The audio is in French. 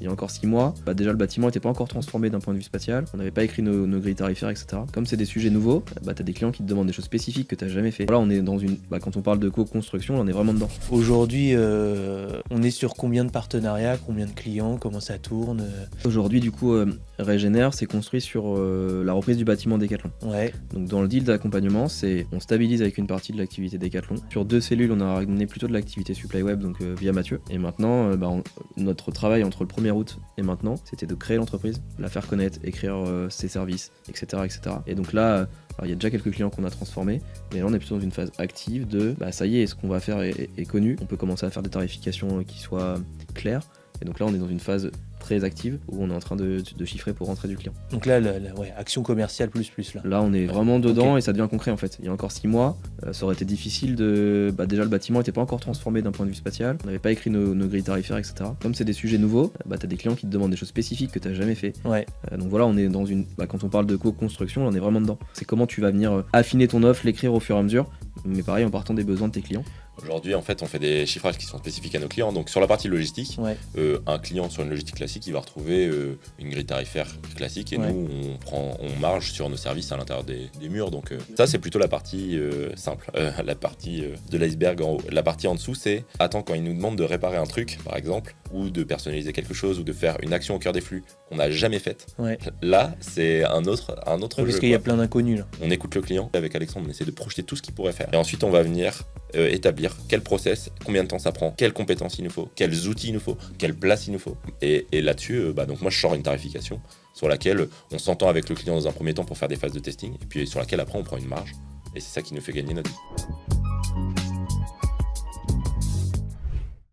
Il y a encore 6 mois, déjà le bâtiment n'était pas encore transformé d'un point de vue spatial, on n'avait pas écrit nos grilles tarifaires, etc. Comme c'est des sujets nouveaux, tu as des clients qui te demandent des choses spécifiques que tu n'as jamais fait. Là, on est dans quand on parle de co-construction, on est vraiment dedans. Aujourd'hui, on est sur combien de partenariats, combien de clients, comment ça tourne Aujourd'hui, du coup, Régénère s'est construit sur la reprise du bâtiment Decathlon. Ouais. Donc dans le deal d'accompagnement, on stabilise avec une partie de l'activité Decathlon. Sur 2 cellules, on a ramené plutôt de l'activité supply web, donc via Mathieu. Et maintenant, notre travail entre le 1er août et maintenant, c'était de créer l'entreprise, la faire connaître, écrire ses services, etc., etc. Et donc là, il y a déjà quelques clients qu'on a transformés, mais là on est plutôt dans une phase active de ça y est, ce qu'on va faire est connu, on peut commencer à faire des tarifications qui soient claires. Et donc là on est dans une phase très active où on est en train de chiffrer pour rentrer du client. Donc là, action commerciale plus là. Là on est vraiment dedans et ça devient concret en fait. Il y a encore 6 mois, ça aurait été difficile de... déjà le bâtiment n'était pas encore transformé d'un point de vue spatial, on n'avait pas écrit nos grilles tarifaires, etc. Comme c'est des sujets nouveaux, tu as des clients qui te demandent des choses spécifiques que tu n'as jamais fait. Ouais. Donc voilà, on est dans une... quand on parle de co-construction, on est vraiment dedans. C'est comment tu vas venir affiner ton offre, l'écrire au fur et à mesure, mais pareil en partant des besoins de tes clients. Aujourd'hui, en fait, on fait des chiffrages qui sont spécifiques à nos clients. Donc, sur la partie logistique, un client sur une logistique classique, il va retrouver une grille tarifaire classique et nous, on marge sur nos services à l'intérieur des murs. Donc, ça, c'est plutôt la partie simple, la partie de l'iceberg en haut. La partie en dessous, c'est quand il nous demande de réparer un truc, par exemple, ou de personnaliser quelque chose, ou de faire une action au cœur des flux qu'on n'a jamais faite. Ouais. Là, c'est un autre jeu. Parce qu'il y a plein d'inconnus là. On écoute le client. Avec Alexandre, on essaie de projeter tout ce qu'il pourrait faire. Et ensuite, on va venir établir quel process, combien de temps ça prend, quelles compétences il nous faut, quels outils il nous faut, quelle place il nous faut. Et là-dessus, donc moi je sors une tarification sur laquelle on s'entend avec le client dans un premier temps pour faire des phases de testing et puis sur laquelle après on prend une marge et c'est ça qui nous fait gagner notre vie.